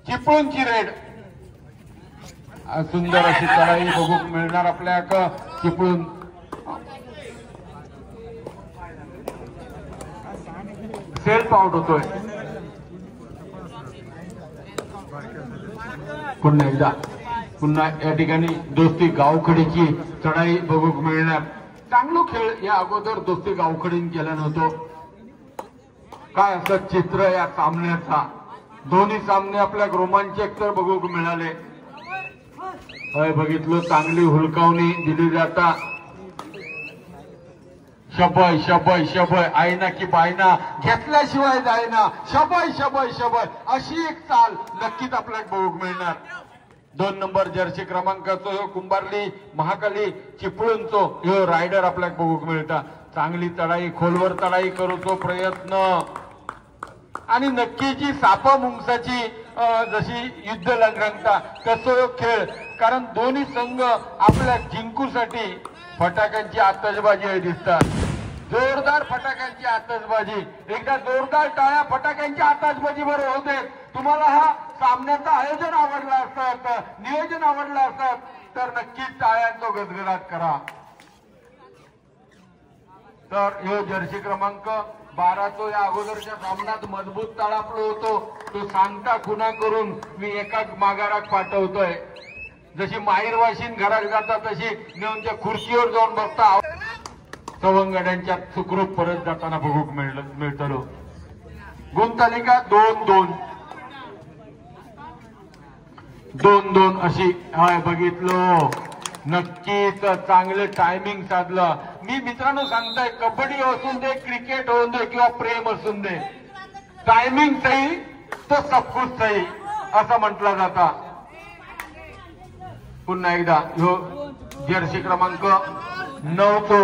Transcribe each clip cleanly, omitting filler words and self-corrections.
चिपळूणची red सुंदर अशी चढाई बघू मिळणार आपल्या चिपळूण सेल्फ आउट होतोय पुन्हा या ठिकाणी दोस्ती गावखडीची चढाई बघू मिळणार। चांगला खेळ या अगोदर दोस्ती गावखडीने केला नव्हतो। काय असं चित्र या सामन्याचा, दोन्ही सामने आपल्या रोमांचक तर बघू मिळाले। बघितलं चांगली हुलकावणी दिली जाता। शबय शबय शबय आईना की बायना घेतल्याशिवाय जायना, शबय शबय शबय अशी एक चाल नक्कीच आपल्याला बघू मिळणार। 2 नंबर जर्सी क्रमांकाचो ह्यो कुंभारली महाकाली चिपळूणचो ह्यो रायडर आपल्याला बघू मिळता। चांगली चढाई खोलवर चढाई करूचो प्रयत्न आणि नक्कीची सापा मुंगसाची जशी युद्ध रंगता तसो खेळ, कारण दोन्ही संघ आपल्या जिंकूसाठी फटाक्यांची आतषबाजी दिसतात। जोरदार फटाक्यांची आतषबाजी, एकदा जोरदार टाळ्या फटाक्यांची आतषबाजी बरोबर होते। तुम्हाला हा सामन्याचं आयोजन आवडलं असत, नियोजन आवडलं असत तर नक्कीच टाळ्यांचा गजगजाट करा। तर ह्यो जर्सी क्रमांक 12 तो या अगोदरच्या सामन्यात मजबूत तळापलो होतो, तो सांगता खुना करून मी एका माघाराक पाठवतोय। जशी माहीरवाशीन घरात जाता तशी नेऊन त्या खुर्चीवर जाऊन बसता सवंगड्यांच्या सुखरूप परत जाताना बघू मिळतलो। गुणतालिका 2-2 2-2 अशी बघितलो। नक्कीच चांगले टायमिंग साधलं। मी मित्रांनो सांगताय, कबड्डी असून दे, क्रिकेट होऊन दे किंवा प्रेम असून दे, टायमिंग सही तो सब कुछ सही असं म्हटलं जाता। पुन्हा एकदा ह्यो जर्सी क्रमांक 9 तो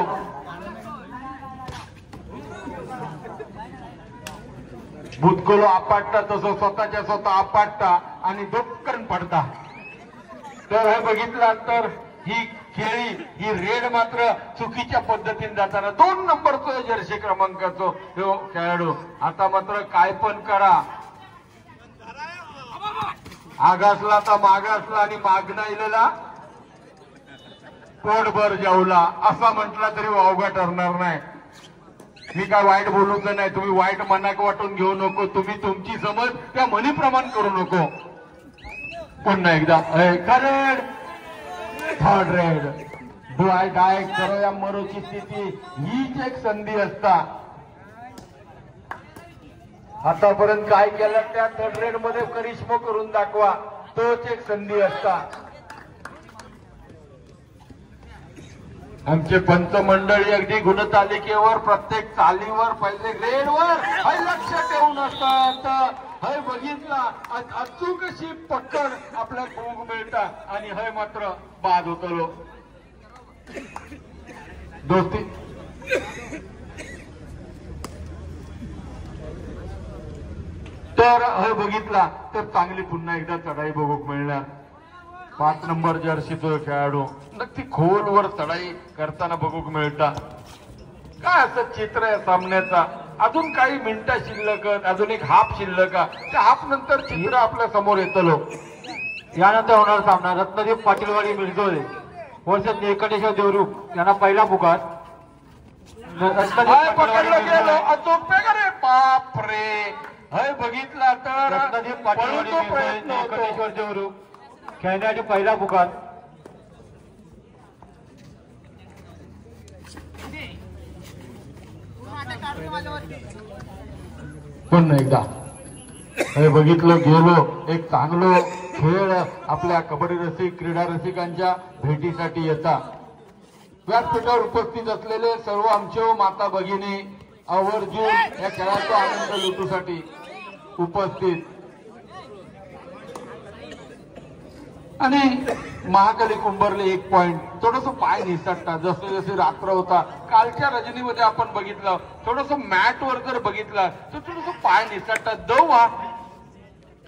भूतकोलो आपटता तसं स्वतःच्या स्वतः आपटता आणि डोक्कन पडता। तर हे बघितलं तर ही खेळी ही रेड मात्र चुकीच्या पद्धतीने जाताना 2 नंबरचा जर्सी क्रमांकाचो ह्यो खेळाडू आता मात्र काय पण करा, आगासला तर मागासला आणि मागना इलेला पोटभर जेवला असं म्हटलं तरी वावगा ठरणार नाही। मी काय वाईट बोलूच नाही, तुम्ही वाईट मनाक वाटून घेऊ नको, तुम्ही तुमची समज त्या म्हणीप्रमाणे करू नको। पुन्हा एकदा रेड थर्ड रेड डाय करो या मरोची स्थिती हीच एक संधी असता। आतापर्यंत काय केलं त्या थर्ड रेड मध्ये करिश्मा करून दाखवा, तोच एक संधी असता। आमचे पंच मंडळी अगदी गुणतालिकेवर प्रत्येक चालीवर पहिले रेडवर लक्ष ठेवून असतात। हय बघितला अचूक अशी पकड आपल्या बघू मिळता आणि हय मात्र बाद होतलो दोस्ती। तर हय बघितला तर चांगली पुन्हा एकदा चढाई बघू मिळणार। 5 नंबर जर्सीचा खेळाडू नक्की खोलवर चढाई करताना बघू मिळता। काय असं चित्र या सामन्याचा, अजून काही मिनिटं शिल्लक, अजून एक हाफ शिल्लक, त्या हाफ नंतर चित्र आपल्या समोर येतलो। यानंतर होणार सामना रत्नदीप पाटीलवाडी मिरजोळे वर्षात निळकंठेश्वर देवरूख यांना पहिला पुकार। पकडलं गेलो अचूक रे बाप रे। हय बघितला तर रत्नदीप पाटीलवाडी निळकंठेश्वर देवरूख खेळण्यासाठी पहिला पुकार। पुन्हा एकदा हे बघितलं गेलो एक चांगलो खेळ आपल्या कबड्डी रसिक क्रीडा रसिकांच्या भेटीसाठी येता। व्यासपीठावर उपस्थित असलेले सर्व आमचे माता भगिनी आवर्जून या खेळाचा आनंद लुटूसाठी उपस्थित आणि महाकाली कुंभारले 1 पॉइंट थोडस पाय निसटता। जसे जसे रात्र होता कालच्या रजनीमध्ये आपण बघितलं, थोडस मॅटवर जर बघितलं तर थोडस पाय निसटतात। दवा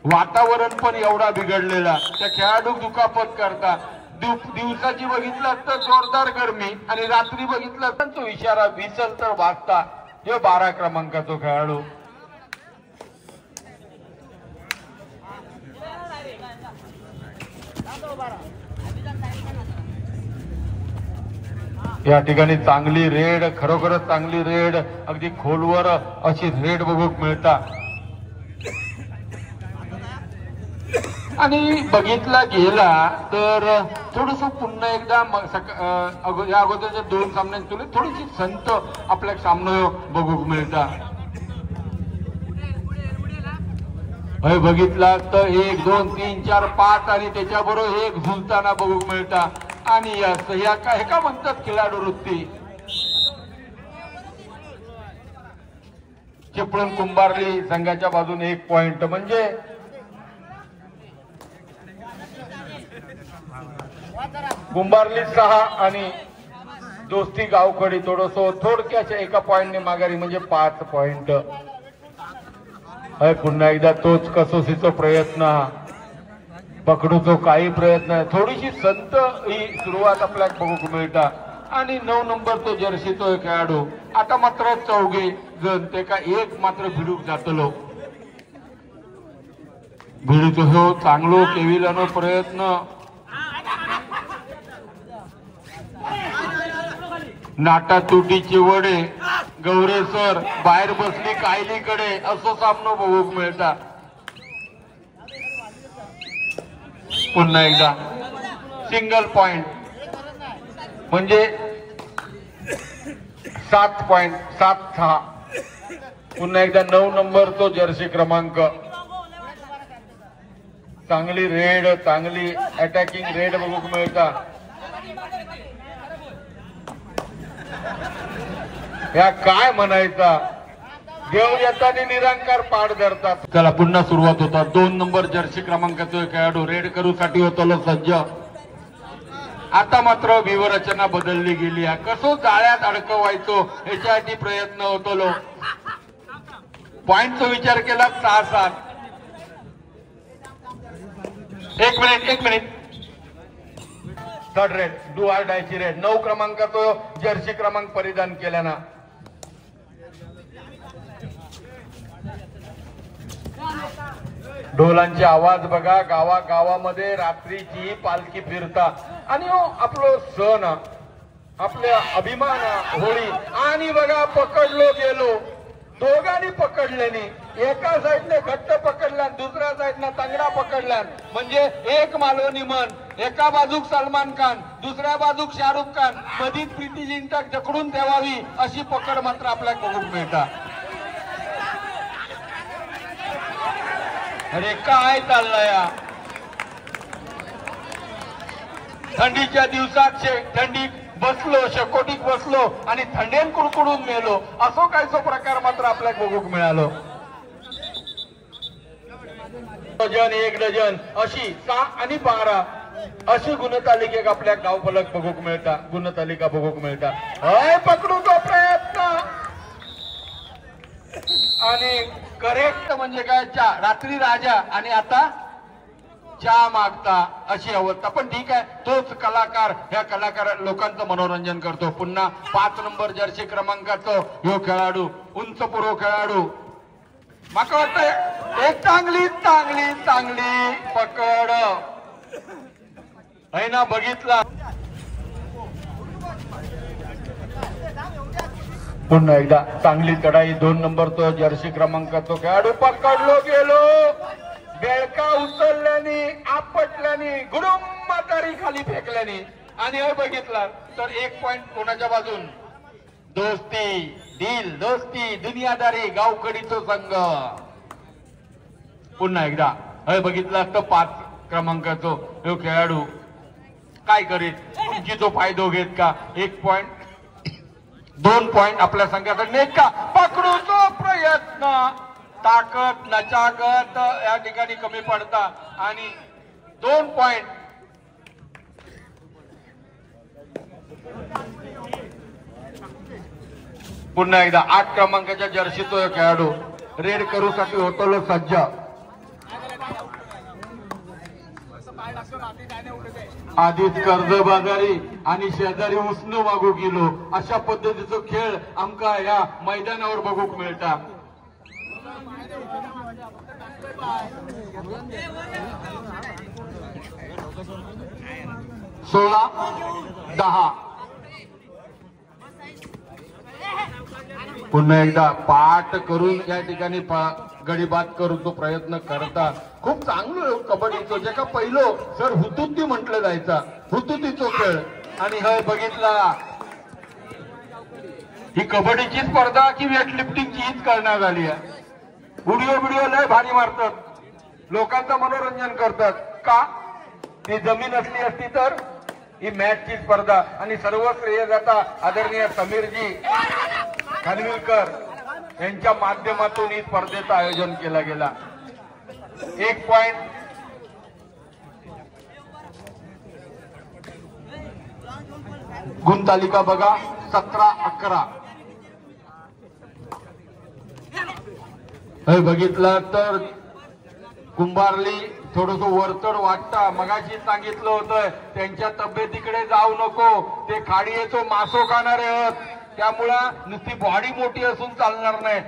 वातावरण पण एवढा बिघडलेला, त्या खेळाडू दुखापत करता। दिवसाची बघितलं तर जोरदार गरमी आणि रात्री बघितलं तर तो इशारा विसल तर वाजता। हे 12 क्रमांकाचा खेळाडू या ठिकाणी चांगली रेड, खरोखरच चांगली रेड, अगदी खोलवर अशी रेड बघूक मिळता आणि बघितला गेला तर थोडस पुन्हा एकदा या अगोदरच्या 2 सामन्यात तुला थोडीशी संत आपल्या सामना बघूक मिळता बघितला तर 1 2 3 4 5 आणि त्याच्याबरोबर 1 झुलताना बघूक मिळता आणि या काय का म्हणतात खेळाडू वृत्ती चिपळूण कुंभारली संघाच्या बाजूने 1 पॉइंट म्हणजे कुंभारली 6 आणि दोस्ती गावखडी थोडक्याच्या 1 पॉइंटने माघारी म्हणजे 5 पॉइंट पुन्हा एकदा तोच कसोशीचा प्रयत्न पकडूचो काही प्रयत्न थोडीशी संत ही सुरुवात आपल्याला बघूक मिळता आणि 9 नंबर तो जर्सीचो खेळाडू आता मात्र 4 जण ते का 1 मात्र भिडूक जातलो भिडूचो हो चांगलो केविलानो प्रयत्न नाटा तुटीची वडे गौरे सर बाहेर बसली कायलीकडे असं सामना बघूक मिळता पुन्हा एकदा सिंगल पॉइंट म्हणजे 7 पॉइंट 7-6 पुन्हा एकदा 9 नंबर तो जर्सी क्रमांक चांगली रेड चांगली अटॅकिंग रेड बघूक मिळता या काय म्हणायचा देव येताना निरंकार पाड धरतात त्याला पुन्हा सुरुवात होता 2 नंबर जर्सी क्रमांकाचा खेळाडू रेड करूसाठी होतो सज्ज आता मात्र व्यूहरचना बदलली गेली कसो जाळ्यात अडकवायचो याच्यासाठी प्रयत्न होतो पॉइंटचा विचार केला 6-7 एक मिनिट 3rd रेड डुआर डायची रेड 9 क्रमांकाचा जर्सी क्रमांक परिधान केल्याना ढोलांचे आवाज बघा गावागावामध्ये रात्रीची पालखी फिरता आणि आपलो सण आपल्या अभिमान होळी आणि बघा पकडलो गेलो दोघांनी पकडल्याने एका साईडने घट्ट पकडला दुसऱ्या साईडने तंगडा पकडला म्हणजे एक मालवणी मन एका बाजूक सलमान खान दुसऱ्या बाजूक शाहरुख खान मधीत प्रीती जिंटा जकडून ठेवावी अशी पकड मात्र आपल्याला बघूक मिळता अरे काय चाललंय थंडीच्या दिवसात थंडी बसलो शेकोटीत बसलो आणि थंडेन कुडकुडून मेलो असो कायसो प्रकार मात्र आपल्याला बघूक मिळालो डझन 1 डझन अशी 6 आणि 12 अशी गुणतालिकेक आपल्या गाव फलक बघूक मिळता गुणतालिका बघूक मिळता पकडूचो प्रयत्न आणि करेक्ट म्हणजे काय रात्री राजा आणि आता चहा मागता अशी अवस्था पण ठीक आहे तोच कलाकार ह्या कलाकार लोकांचं मनोरंजन करतो पुन्हा 5 नंबर जर्सी क्रमांकाचं ह्यो खेळाडू उंच पुरो खेळाडू माका वाटतं एक चांगली चांगली चांगली पकड आहे ना बघितला पुन्हा एकदा चांगली चढाई 2 नंबर तो जर्सी क्रमांकाचा खेळाडू पकडलो गेलो बेळका उचलल्याने आपटल्याने गुडुम म्हातारी खाली फेकल्याने आणि हे बघितला तर 1 पॉइंट कोणाच्या बाजून दोस्ती दिल दोस्ती दुनियादारी गावकडीचो संघ पुन्हा एकदा हे बघितला तर 5 क्रमांकाचा हे खेळाडू काय करीत उंचीचो फायदो घेत का 1 पॉइंट 2 पॉइंट आपल्या संघाकडे का पकडूचो प्रयत्न ताकद नचाकत या ठिकाणी कमी पडता आणि 2 पॉइंट पुन्हा एकदा 8 क्रमांकाच्या जर्सीचा खेळाडू रेड करूसाठी होतो सज्ज आधीच कर्जबाजारी आणि शेजारी उसणू मागू गेलो अशा पद्धतीचा खेळ आमका या मैदानावर बघूक मिळता 16-10. पुन्हा एकदा पाठ करून या ठिकाणी गडीबाद करून तो प्रयत्न करतात. खूप चांगलं कबड्डीचं जे का पहिलं सर हुतुती म्हटलं जायचा, हुतुतीचा खेळ. आणि हे बघितला ही कबड्डीची स्पर्धा की वेटलिफ्टिंगची हीच करण्यात आली आहे. व्हिडिओ लय भारी मारतात, लोकांचं मनोरंजन करतात. का ती जमीन असली असती तर ही मॅचची स्पर्धा. आणि सर्व श्रेय जाता आदरणीय समीरजी खानविलकर यांच्या माध्यमातून ही स्पर्धेचं आयोजन केलं गेला. 1 पॉइंट गुणतालिका बघा 17-11. हे बघितलं तर कुंभारली थोडस वरचढ वाटता. मगाशी सांगितलं होतं त्यांच्या तब्येतीकडे जाऊ नको, ते खाडीयेचो मासो खाणारे आहेत. त्यामुळं नुसती बॉडी मोठी असून चालणार नाही,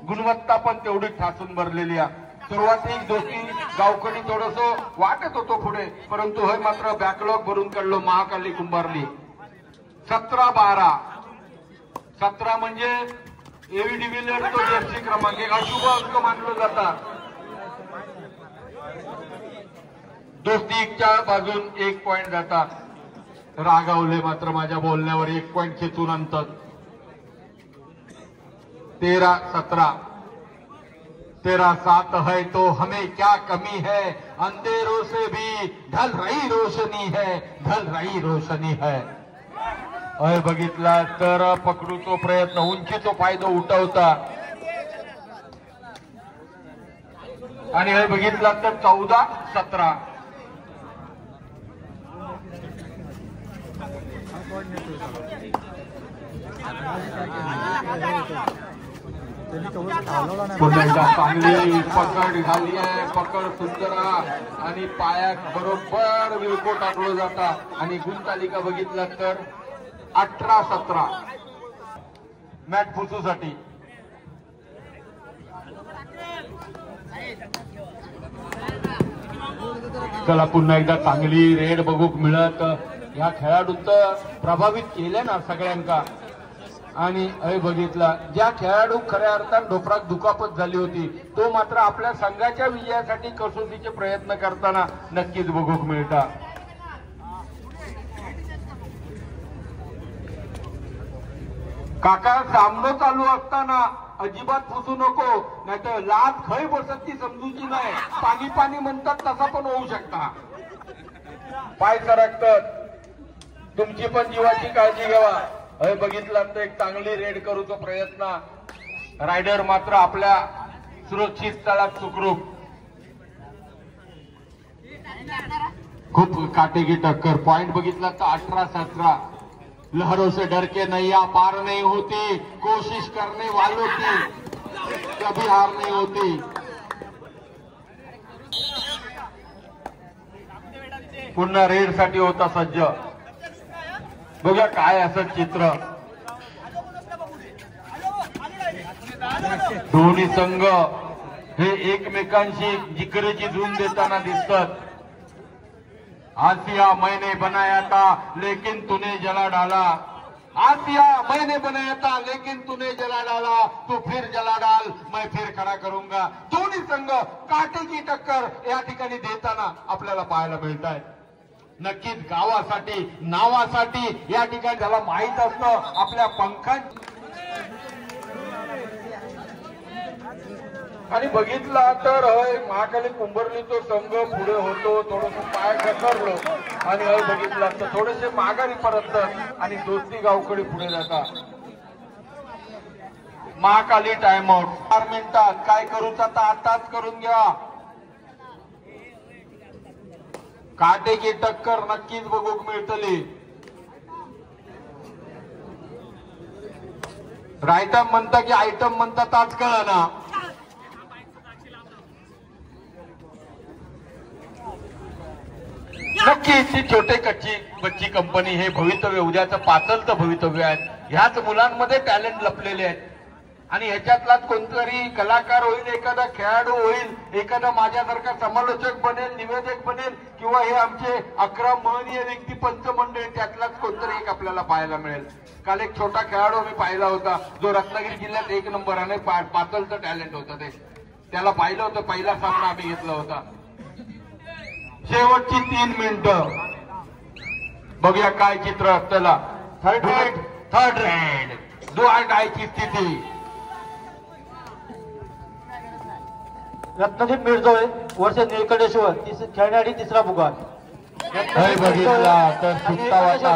गुणवत्ता पण तेवढी ठासून भरलेली आहे. सुरुवातीक दोस्ती गावकडी थोडस वाटत होतो पुढे, परंतु हे मात्र बॅकलॉग भरून काढलो महाकाली कुंभारली. 17-12. 17 म्हणजे एव्ही डिव्हिलियर तो जर्सी क्रमांक 1 अशुभ अंक मानलं जातात. दोस्तीच्या बाजून 1 पॉइंट जातात. रागावले मात्र माझ्या बोलण्यावर 1 पॉइंट खेचून आणतात. 13-17. 13-7 है तो हमें क्या कमी है, अंधेरों से भी ढल रही रोशनी है, ढल रही रोशनी है. अय बघितला तर पकडूचो प्रयत्न, उंचीचो फायदा उठवता. आणि हे बघितला तर 14-17. पुन्हा एकदा चांगली पकड झाली आहे, पकड सुंदर आणि पायात बरोबर विळको टाकलं जाता. आणि गुणतालिका बघितला तर 18-17 मॅट फुसूसाठी. चला पुन्हा एकदा चांगली रेड बघूक मिळत. या खेळाडूंचं प्रभावित केलं ना सगळ्यांका. आणि हे बघितला ज्या खेळाडू खऱ्या अर्थानं डोपराक दुखापत झाली होती तो मात्र आपल्या संघाच्या विजयासाठी कसोटीचे प्रयत्न करताना नक्कीच बघूक मिळतात. काका सामनो चालू असताना अजिबात फुसू नको, नाहीतर लात खय बसत ती समजूची नाही. पाणी पाणी म्हणतात तसा पण होऊ शकता. पाय सरकतात, तुमची पण जीवाची काळजी घ्यावा. हे बघितलं तर एक चांगली रेड करूचा प्रयत्न. रायडर मात्र आपल्या सुरक्षित स्थळात सुखरूप. खूप काटेकी टक्कर. पॉइंट बघितला तर 18-17. लहरों से डर के नैया पार नहीं होती, कोशिश करने वालों की कभी हार नहीं होती. पुन्हा रेड साठी होता सज्ज. बघा काय असं चित्र. दोन्ही संघ हे एकमेकांशी जिकरीची झूम देताना दिसतात. आसिया मैंने बनाया था लेकिन तूने जला डाला, आसिया मैंने बनाया था लेकिन तूने जला डाला, तू फिर जला डाल मैं फिर खड़ा करूंगा. दोन्ही संघ काटेकी टक्कर या ठिकाणी देताना आपल्याला पाहायला मिळत आहे. नक्कीच गावासाठी नावासाठी या ठिकाणी त्याला माहीत असतं आपल्या पंखांची. आणि बघितला तर महाकाली कुंभारलीचा संघ पुढे होतो, थोडस पाय घसरलो आणि बघितला तर थोडेसे माघारी परततात आणि दोस्ती गावकडे पुढे जातात. महाकाली टाइम आउट 4 मिनिटात काय करूच आता आताच करून घ्या. काटेकी टक्कर नक्कीच बघूक मिळतली. रायटम म्हणता की आयटम म्हणतात आज कळा ना. नक्कीच ही छोटे कच्ची बच्ची कंपनी हे भवितव्य, उद्याचं पातळचं भवितव्य आहे. ह्याच मुलांमध्ये टॅलेंट लपलेले आहेत. आणि ह्याच्यातलाच कोणतरी कलाकार होईल, एखादा खेळाडू होईल, एखादा माझ्यासारखा समालोचक बनेल, निवेदक बनेल, किंवा हे आमचे 11 महनीय व्यक्ती पंचमंडळ त्यातलाच कोणतरी एक आपल्याला पाहायला मिळेल. काल एक छोटा खेळाडू मी पाहिला होता जो रत्नागिरी जिल्ह्यात 1 नंबराने पातळचं टॅलेंट होतं ते. त्याला पाहिलं होतं, पहिला सामना आम्ही घेतला होता. शेवटची 3 मिनिटं बघूया काय चित्र असतं. थर्ड रेड डायची स्थिती. रत्नदीप मिरजोळे वर्ष निळकंठेश्वर खेळण्यासाठी 3रा पुकार. बघितला तर सुट्टा वाटा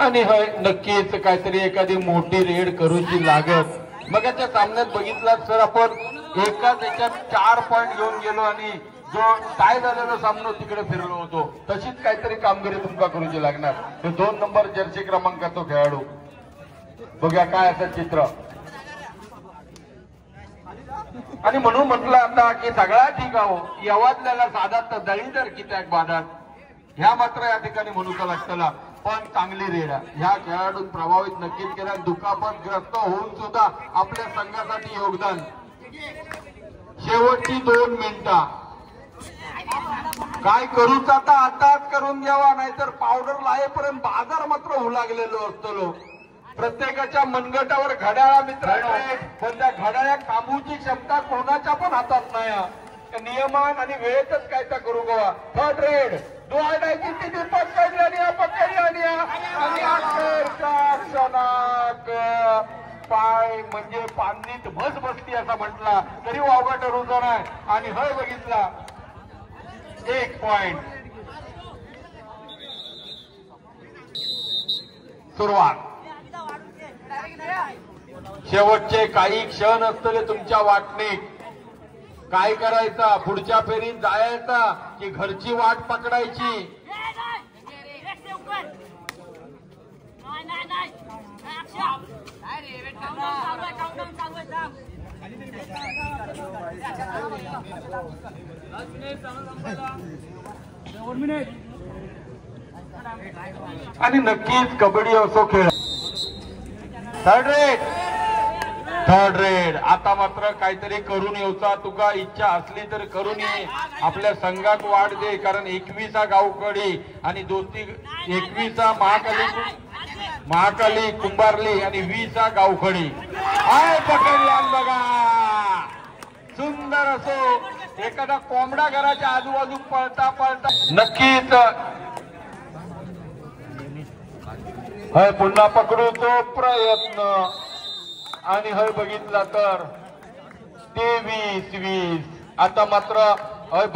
आणि होय नक्कीच काहीतरी एखादी मोठी रेड करूची लागत. मगाच्या सामन्यात बघितला सर आपण एकाच याच्यात 4 पॉइंट घेऊन गेलो आणि जो काय झालेला सामना तिकडे फिरलो होतो. तशीच काहीतरी कामगिरी तुमका करूची लागणार. 2 नंबर जर्सी क्रमांकाचा खेळाडू बघा काय असं चित्र. आणि म्हणून म्हटलं आता की सगळ्या ठीक आहो यवातल्याला साधात दळीदर कित्याक बाधात ह्या मात्र या ठिकाणी म्हणूचा लागताना. पण चांगली रेड ह्या खेळाडून प्रभावित नक्कीच केला. दुखापतग्रस्त होऊन सुद्धा आपल्या संघासाठी योगदान. शेवटची 2 मिनिटं काय करूच आता आताच करून घ्यावा, नाहीतर पावडर लायेपर्यंत बाजार मात्र होऊ लागलेलो असतो. प्रत्येकाच्या मनगटावर घड्याळा मित्रांनो, पण त्या घड्याळ्या काबूची क्षमता कोणाच्या पण हातात नाही. नियमान आणि वेळेतच काय त्या करू गोवा. थर्ड रेड डोळ्याची स्थिती पकडली आणि अखेरच्या क्षणात पाय म्हणजे पाणीत भस बसती असा म्हटला तरी वावगा ठरवतो नाही. आणि हय बघितला 1 पॉइंट. सुरुवात शेवटचे काही क्षण असतले तुमच्या वाटणीत. काय करायचा, पुढच्या फेरीत जायचा की घरची वाट पकडायची. आणि नक्कीच कबड्डी असो खेळ. थर्ड रेड आता मात्र काहीतरी करून येऊचा. तुका इच्छा असली तर करून ये. आपल्या संघात वाढ दे, कारण 21 गावकडी आणि 21 महाकाली कुंभारली आणि 20 गावखडी आहे पकडल्या. बघा सुंदर असो एखादा कोंबडा घराच्या आजूबाजू पळता नक्कीच हय पुन्हा पकडूचो प्रयत्न. आणि हय बघितला तर 23-20 आता मात्र हय